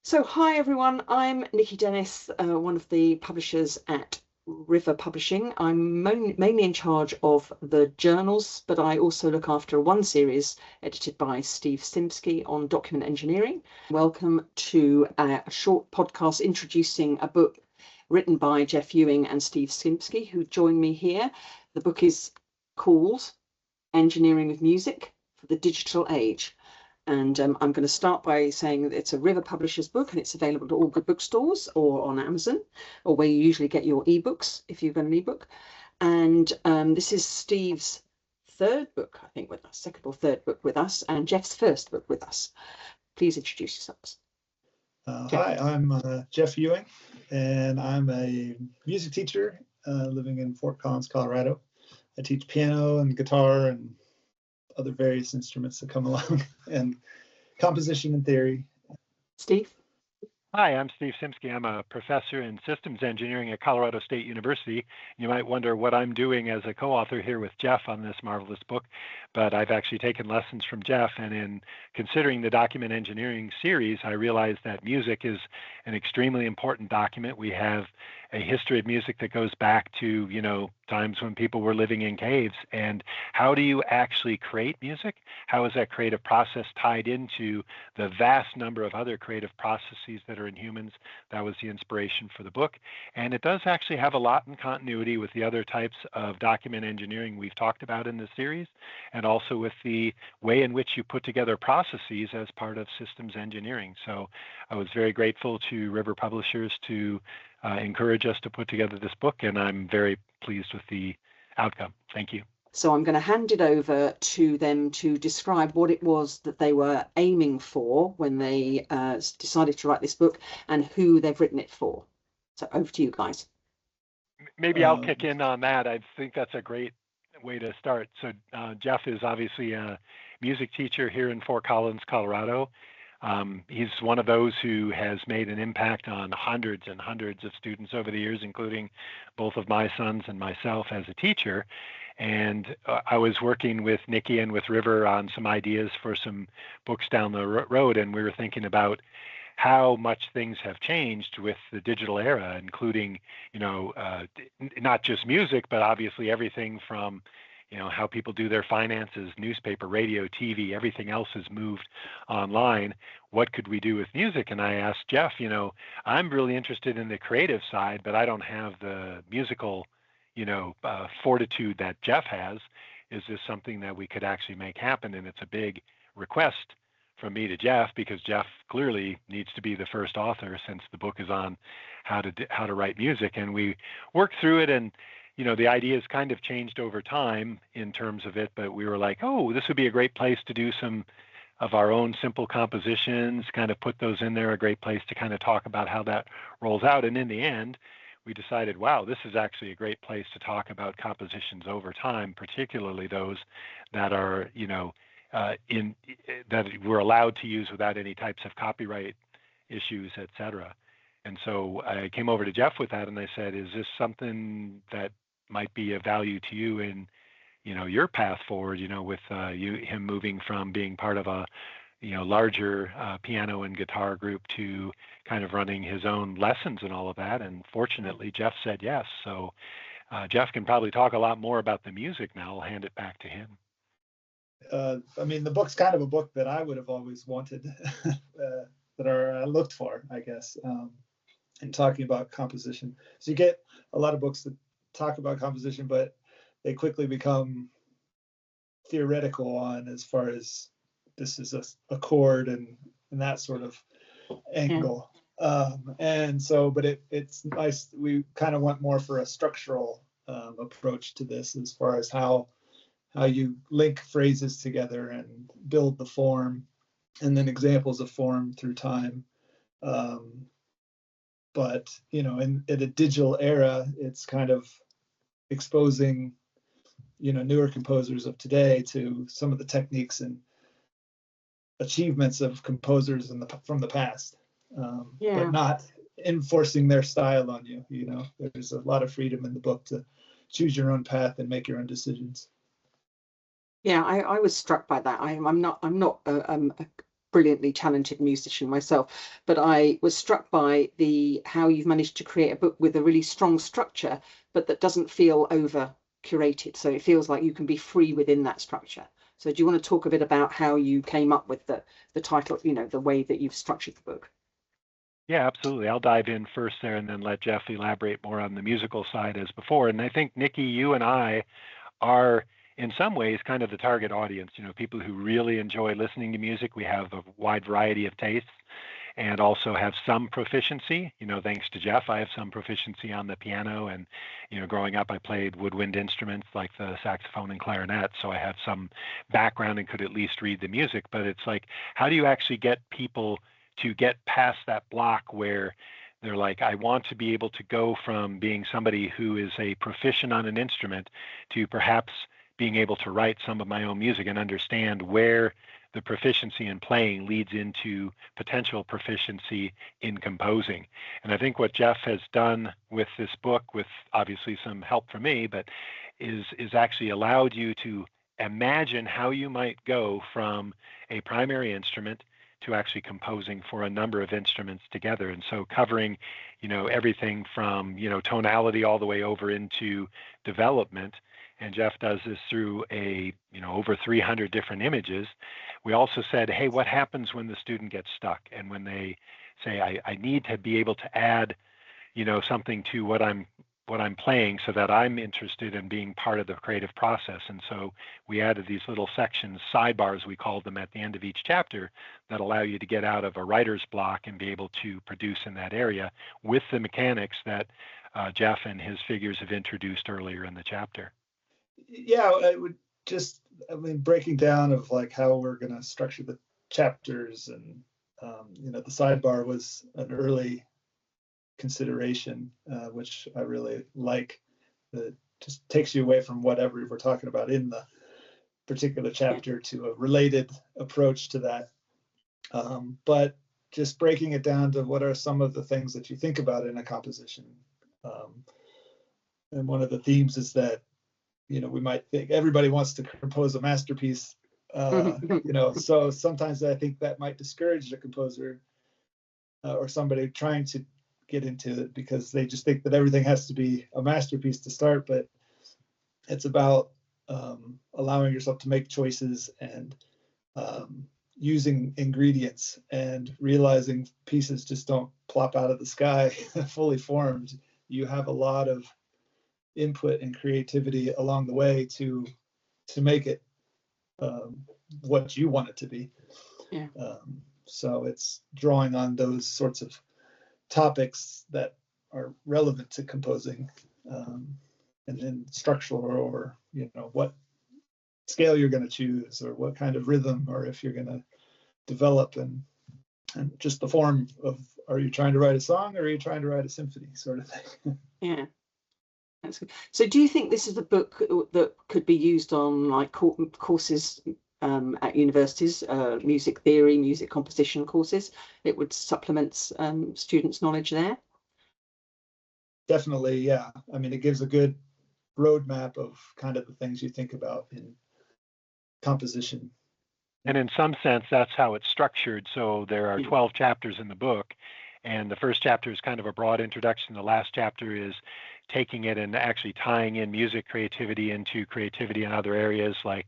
So, hi everyone, I'm Nikki Dennis, one of the publishers at River Publishing. I'm mainly in charge of the journals, but I also look after one series edited by Steve Simske on document engineering. Welcome to a short podcast introducing a book written by Jeff Ewing and Steve Simske, who join me here. The book is called Engineering with Music for the Digital Age. And I'm going to start by saying that it's a River Publishers book and it's available to all good bookstores or on Amazon, or where you usually get your ebooks if you've got an ebook. And this is Steve's third book, I think, with us, second or third book with us, and Jeff's first book with us. Please introduce yourselves. Hi, I'm Jeff Ewing, and I'm a music teacher living in Fort Collins, Colorado. I teach piano and guitar and other various instruments that come along, and composition and theory. Steve? Hi, I'm Steve Simske. I'm a professor in systems engineering at Colorado State University. You might wonder what I'm doing as a co-author here with Jeff on this marvelous book, but I've actually taken lessons from Jeff, and in considering the document engineering series, I realized that music is an extremely important document. We have a history of music that goes back to, times when people were living in caves. And how do you actually create music? How is that creative process tied into the vast number of other creative processes that are in humans? That was the inspiration for the book. And it does actually have a lot in continuity with the other types of document engineering we've talked about in this series, and also with the way in which you put together processes as part of systems engineering. So I was very grateful to River Publishers to encourage us to put together this book, and I'm very pleased with the outcome. Thank you. So I'm going to hand it over to them to describe what it was that they were aiming for when they decided to write this book and who they've written it for. So over to you guys. Maybe I'll kick in on that. I think that's a great way to start. So Jeff is obviously a music teacher here in Fort Collins, Colorado. He's one of those who has made an impact on hundreds and hundreds of students over the years, including both of my sons and myself as a teacher. And I was working with Nikki and with River on some ideas for some books down the road, and we were thinking about how much things have changed with the digital era, including, not just music, but obviously everything from how people do their finances, newspaper, radio, TV, everything else has moved online. What could we do with music? And I asked Jeff, I'm really interested in the creative side, but I don't have the musical, fortitude that Jeff has. Is this something that we could actually make happen? And it's a big request from me to Jeff, because Jeff clearly needs to be the first author, since the book is on how to write music. And we worked through it, and the ideas kind of changed over time in terms of it, but we were like, oh, this would be a great place to do some of our own simple compositions, kind of put those in there, a great place to kind of talk about how that rolls out. And in the end, we decided, wow, this is actually a great place to talk about compositions over time, particularly those that are, that we're allowed to use without any types of copyright issues, et cetera. And so I came over to Jeff with that, and I said, is this something that might be of value to you in, your path forward, with him moving from being part of a, larger piano and guitar group to kind of running his own lessons and all of that. And fortunately, Jeff said yes. So Jeff can probably talk a lot more about the music now. I'll hand it back to him. The book's kind of a book that I would have always wanted, that I looked for, I guess, in talking about composition. So you get a lot of books that talk about composition, but they quickly become theoretical on as far as this is a chord and that sort of angle. And so, but it's nice. We kind of went more for a structural approach to this, as far as how you link phrases together and build the form, and then examples of form through time. But in a digital era, it's kind of exposing newer composers of today to some of the techniques and achievements of composers from the past, but not enforcing their style on you. There's a lot of freedom in the book to choose your own path and make your own decisions. Yeah, I was struck by that. I'm not brilliantly talented musician myself, but I was struck by how you've managed to create a book with a really strong structure, but that doesn't feel over curated. So it feels like you can be free within that structure. So do you want to talk a bit about how you came up with the title, the way that you've structured the book? Yeah, absolutely. I'll dive in first there and then let Jeff elaborate more on the musical side as before. And I think, Nikki, you and I are in some ways kind of the target audience, people who really enjoy listening to music. We have a wide variety of tastes and also have some proficiency. Thanks to Jeff, I have some proficiency on the piano, and growing up I played woodwind instruments like the saxophone and clarinet, so I have some background and could at least read the music. But it's like, how do you actually get people to get past that block where they're like, I want to be able to go from being somebody who is a proficient on an instrument to perhaps being able to write some of my own music and understand where the proficiency in playing leads into potential proficiency in composing. And I think what Jeff has done with this book, with obviously some help from me, but is actually allowed you to imagine how you might go from a primary instrument to actually composing for a number of instruments together. And so covering, everything from, tonality all the way over into development. And Jeff does this through over 300 different images. We also said, hey, what happens when the student gets stuck and when they say, I need to be able to add, something to what I'm playing so that I'm interested in being part of the creative process. And so we added these little sections, sidebars we called them, at the end of each chapter that allow you to get out of a writer's block and be able to produce in that area with the mechanics that Jeff and his figures have introduced earlier in the chapter. Yeah, I would breaking down of like how we're going to structure the chapters, and the sidebar was an early consideration, which I really like. That just takes you away from whatever we're talking about in the particular chapter to a related approach to that. But just breaking it down to what are some of the things that you think about in a composition. And one of the themes is that, we might think everybody wants to compose a masterpiece, so sometimes I think that might discourage a composer or somebody trying to get into it, because they just think that everything has to be a masterpiece to start. But it's about allowing yourself to make choices and using ingredients and realizing pieces just don't plop out of the sky fully formed. You have a lot of input and creativity along the way to make it what you want it to be. Yeah. So it's drawing on those sorts of topics that are relevant to composing, and then structural, or what scale you're going to choose, or what kind of rhythm, or if you're going to develop, and just the form of, are you trying to write a song or are you trying to write a symphony, sort of thing. Yeah. That's good. So do you think this is a book that could be used on like courses at universities, music theory, music composition courses? It would supplement students' knowledge there? Definitely, yeah. It gives a good roadmap of kind of the things you think about in composition. And in some sense, that's how it's structured. So there are 12 chapters in the book, and the first chapter is kind of a broad introduction. The last chapter is taking it and actually tying in music creativity into creativity in other areas, like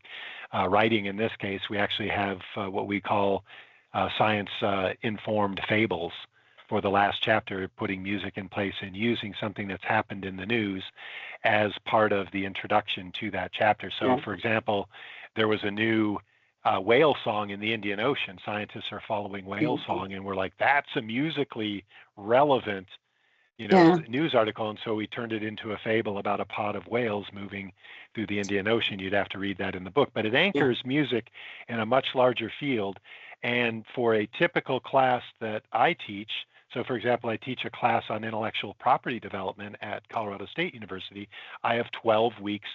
writing. In this case, we actually have what we call science-informed fables for the last chapter, putting music in place and using something that's happened in the news as part of the introduction to that chapter. So, for example, there was a new whale song in the Indian Ocean. Scientists are following whale song, and we're like, that's a musically relevant news article. And so we turned it into a fable about a pod of whales moving through the Indian Ocean. You'd have to read that in the book, but it anchors music in a much larger field. And for a typical class that I teach, so for example, I teach a class on intellectual property development at Colorado State University. I have 12 weeks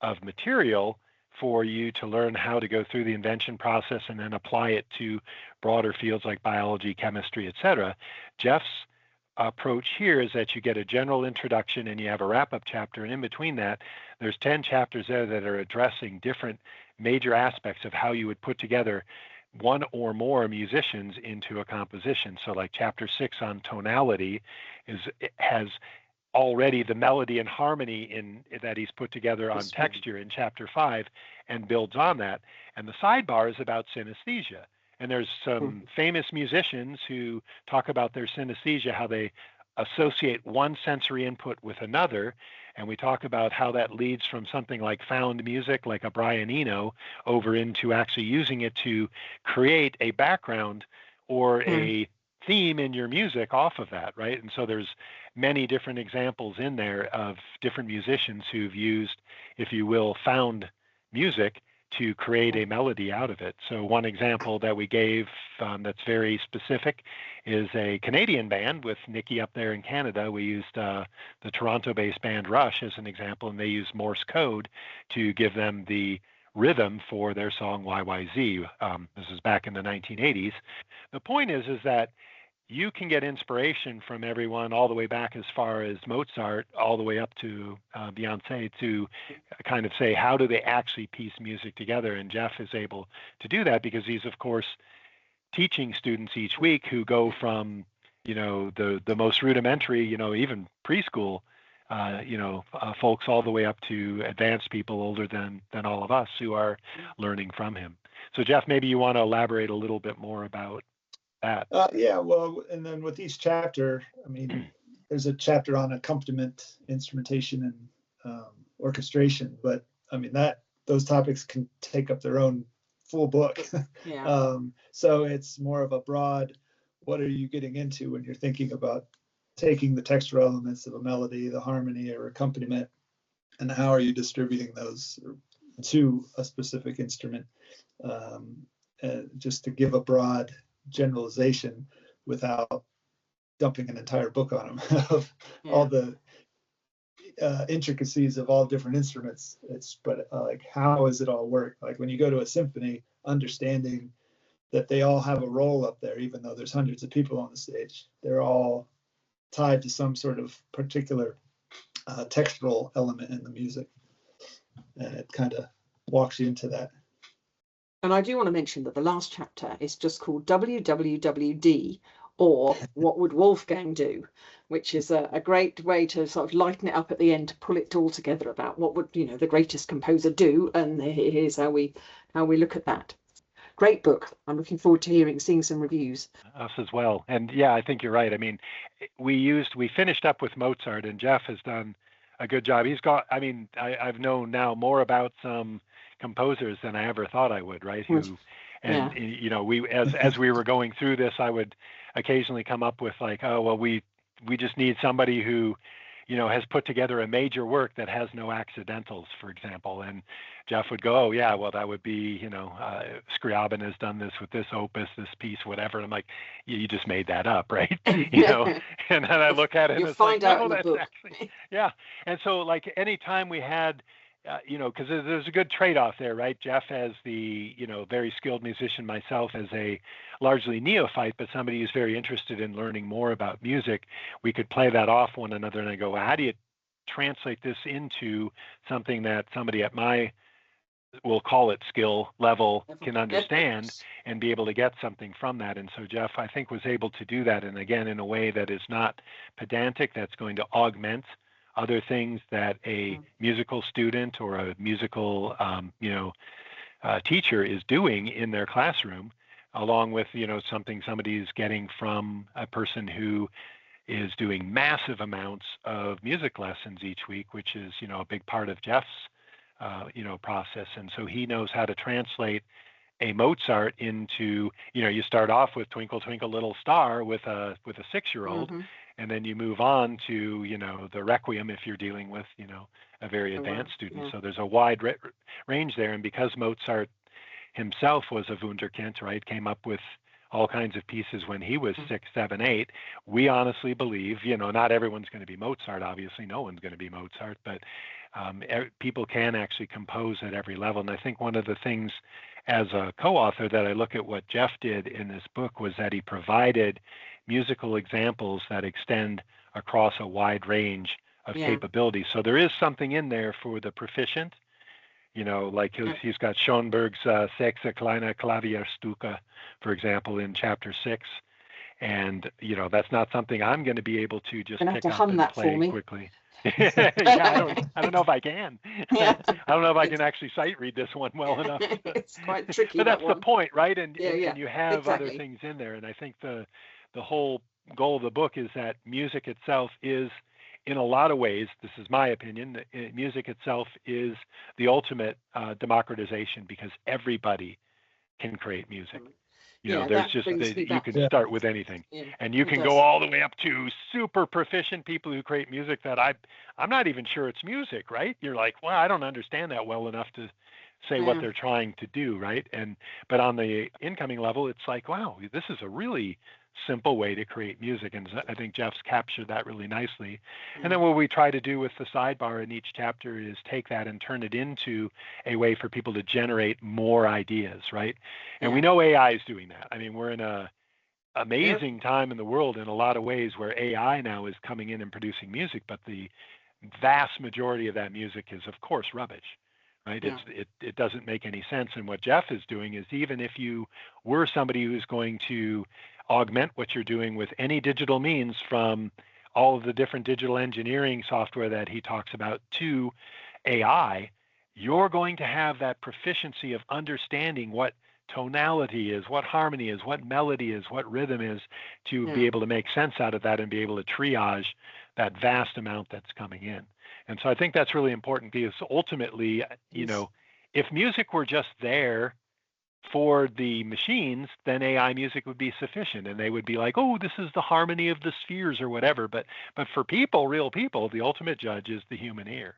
of material for you to learn how to go through the invention process and then apply it to broader fields like biology, chemistry, et cetera. Jeff's approach here is that you get a general introduction and you have a wrap-up chapter, and in between that there's 10 chapters there that are addressing different major aspects of how you would put together one or more musicians into a composition. So like chapter 6 on tonality has already the melody and harmony in that he's put together on texture in chapter 5 and builds on that. And the sidebar is about synesthesia. And there's some famous musicians who talk about their synesthesia, how they associate one sensory input with another. And we talk about how that leads from something like found music, like a Brian Eno, over into actually using it to create a background or a theme in your music off of that, right? And so there's many different examples in there of different musicians who've used, if you will, found music to create a melody out of it. So one example that we gave that's very specific is a Canadian band with Nikki up there in Canada. We used the Toronto-based band Rush as an example, and they used Morse code to give them the rhythm for their song YYZ. This is back in the 1980s. The point is that you can get inspiration from everyone all the way back as far as Mozart, all the way up to Beyonce, to kind of say, how do they actually piece music together? And Jeff is able to do that because he's, of course, teaching students each week who go from, the most rudimentary, even preschool, folks all the way up to advanced people older than all of us who are learning from him. So Jeff, maybe you want to elaborate a little bit more about that. Yeah, well, and then with each chapter, I mean, there's a chapter on accompaniment, instrumentation, and orchestration, but I mean those topics can take up their own full book. Yeah. So it's more of a broad, what are you getting into when you're thinking about taking the textural elements of a melody, the harmony or accompaniment, and how are you distributing those to a specific instrument, just to give a broad generalization without dumping an entire book on them of all the intricacies of all different instruments. But like, how does it all work? Like when you go to a symphony, understanding that they all have a role up there, even though there's hundreds of people on the stage, they're all tied to some sort of particular textural element in the music, and it kind of walks you into that. And I do want to mention that the last chapter is just called WWWD, or What Would Wolfgang Do, which is a great way to sort of lighten it up at the end, to pull it all together about what would the greatest composer do, and here's how we look at that. Great book. I'm looking forward to seeing some reviews. Us as well. And yeah, I think you're right. I mean, we finished up with Mozart, and Jeff has done a good job. He's got, I've known now more about some composers than I ever thought I would, right? We as we were going through this, I would occasionally come up with like, oh well, we just need somebody who has put together a major work that has no accidentals, for example. And Jeff would go, oh yeah, well that would be Scriabin has done this with this opus, this piece, whatever. And I'm like, you just made that up, right? And then I look at it and it's like, no, that's actually And so like anytime we had because there's a good trade-off there, right? Jeff as the, very skilled musician, myself as a largely neophyte, but somebody who's very interested in learning more about music, we could play that off one another, and I go, well, how do you translate this into something that somebody at my, we'll call it skill level, can understand and be able to get something from that? And so Jeff, I think, was able to do that, and again, in a way that is not pedantic, that's going to augment other things that a musical student or a musical, teacher is doing in their classroom, along with, something somebody's getting from a person who is doing massive amounts of music lessons each week, which is, a big part of Jeff's, process. And so he knows how to translate a Mozart into, you start off with Twinkle, Twinkle, Little Star with a 6-year-old. And then you move on to, the Requiem if you're dealing with, a very advanced student. So there's a wide range there. And because Mozart himself was a Wunderkind, right, came up with all kinds of pieces when he was 6, 7, 8, we honestly believe, not everyone's going to be Mozart. Obviously, no one's going to be Mozart, but people can actually compose at every level. And I think one of the things as a co-author that I look at what Jeff did in this book was that he provided musical examples that extend across a wide range of capabilities. So there is something in there for the proficient, Like he's got Schoenberg's Sechste kleine Klavierstücke, for example, in chapter 6. And, that's not something I'm going to be able to just pick up and play quickly. Yeah, I don't know if I can. Yeah. I don't know if I can actually sight read this one well enough. It's quite tricky. But that's the point, right? And you have exactly. other things in there. And I think the whole goal of the book is that music itself is, in a lot of ways, this is my opinion, music itself is the ultimate democratization, because everybody can create music. There's just you can start with anything, and you can go all the way up to super proficient people who create music that I'm not even sure it's music, right? You're like, well, I don't understand that well enough to say what they're trying to do, right? But on the incoming level, it's like, wow, this is a really simple way to create music, and I think Jeff's captured that really nicely. And then what we try to do with the sidebar in each chapter is take that and turn it into a way for people to generate more ideas, right? And we know AI is doing that. I mean, we're in a amazing time in the world in a lot of ways where AI now is coming in and producing music, but the vast majority of that music is, of course, rubbish. Right? It doesn't make any sense. And what Jeff is doing is, even if you were somebody who's going to augment what you're doing with any digital means, from all of the different digital engineering software that he talks about to AI, you're going to have that proficiency of understanding what tonality is, what harmony is, what melody is, what rhythm is, to be able to make sense out of that and be able to triage that vast amount that's coming in. And so I think that's really important, because ultimately, if music were just there for the machines, then AI music would be sufficient, and they would be like, oh, this is the harmony of the spheres or whatever. But for people, real people, the ultimate judge is the human ear.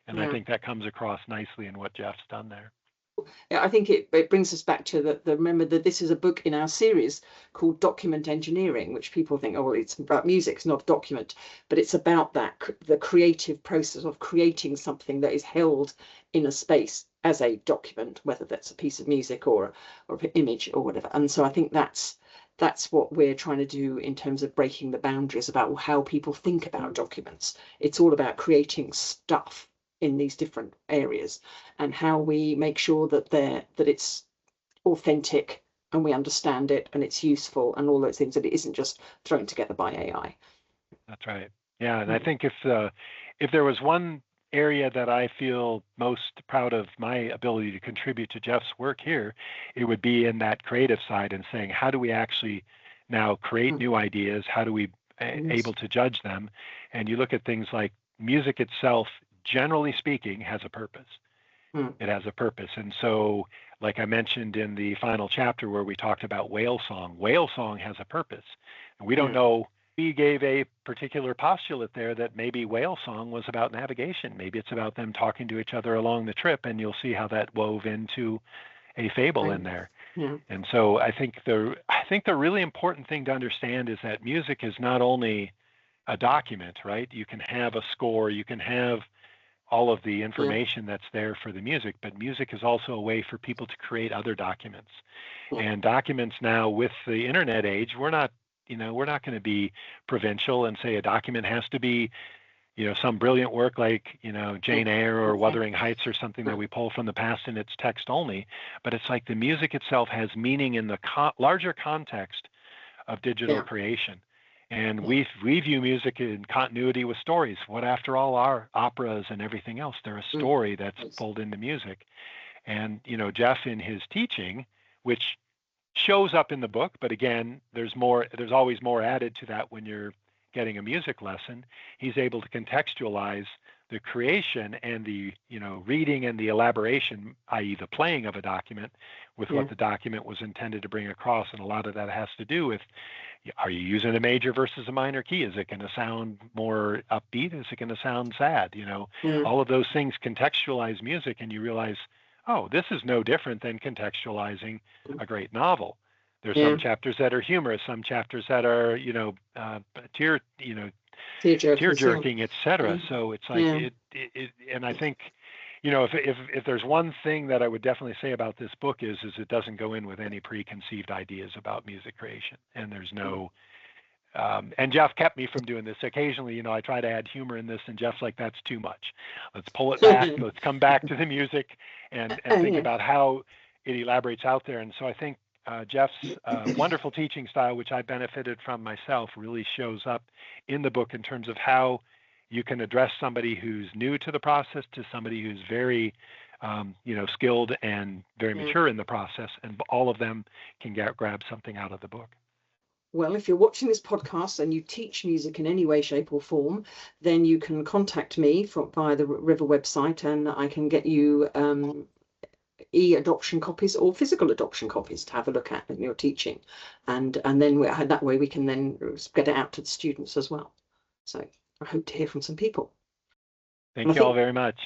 And I think that comes across nicely in what Jeff's done there. Yeah, I think it brings us back to the remember that this is a book in our series called Document Engineering, which people think, oh, well, it's about music, it's not a document, but it's about the creative process of creating something that is held in a space as a document, whether that's a piece of music or an image or whatever. And so I think that's what we're trying to do in terms of breaking the boundaries about how people think about documents. It's all about creating stuff in these different areas, and how we make sure that it's authentic and we understand it and it's useful and all those things, that it isn't just thrown together by AI. That's right. Yeah, and I think if there was one area that I feel most proud of my ability to contribute to Jeff's work here, it would be in that creative side, and saying, how do we actually now create new ideas? How do we able to judge them? And you look at things like music itself, generally speaking, has a purpose. It has a purpose. And so, like I mentioned in the final chapter where we talked about whale song has a purpose. And we don't know, we gave a particular postulate there that maybe whale song was about navigation. Maybe it's about them talking to each other along the trip, and you'll see how that wove into a fable in there. And so I think the really important thing to understand is that music is not only a document, right? You can have a score, you can have all of the information that's there for the music, but music is also a way for people to create other documents. And documents now, with the internet age, we're not going to be provincial and say a document has to be, some brilliant work like, Jane Eyre or Wuthering Heights or something that we pull from the past and it's text only. But it's like the music itself has meaning in the larger context of digital creation. And we view music in continuity with stories. What, after all, are operas and everything else? They're a story that's pulled into music. And, Jeff, in his teaching, which shows up in the book, but again, there's always more added to that when you're getting a music lesson, he's able to contextualize the creation and the reading and the elaboration, i.e. the playing of a document, with what the document was intended to bring across. And a lot of that has to do with, are you using a major versus a minor key? Is it going to sound more upbeat? Is it going to sound sad? All of those things contextualize music, and you realize, oh, this is no different than contextualizing a great novel. There's some chapters that are humorous, some chapters that are, tear-jerking, etc. So it's like and I think, if there's one thing that I would definitely say about this book is it doesn't go in with any preconceived ideas about music creation, and there's no. And Jeff kept me from doing this. Occasionally, I try to add humor in this, and Jeff's like, that's too much. Let's pull it back. Let's come back to the music. and Oh, think yeah. about how it elaborates out there. And so I think Jeff's wonderful teaching style, which I benefited from myself, really shows up in the book in terms of how you can address somebody who's new to the process to somebody who's very skilled and very mature in the process, and all of them can grab something out of the book. Well, if you're watching this podcast and you teach music in any way, shape, or form, then you can contact me via the River website, and I can get you e-adoption copies or physical adoption copies to have a look at in your teaching, and then that way we can then get it out to the students as well. So I hope to hear from some people. Thank you all very much.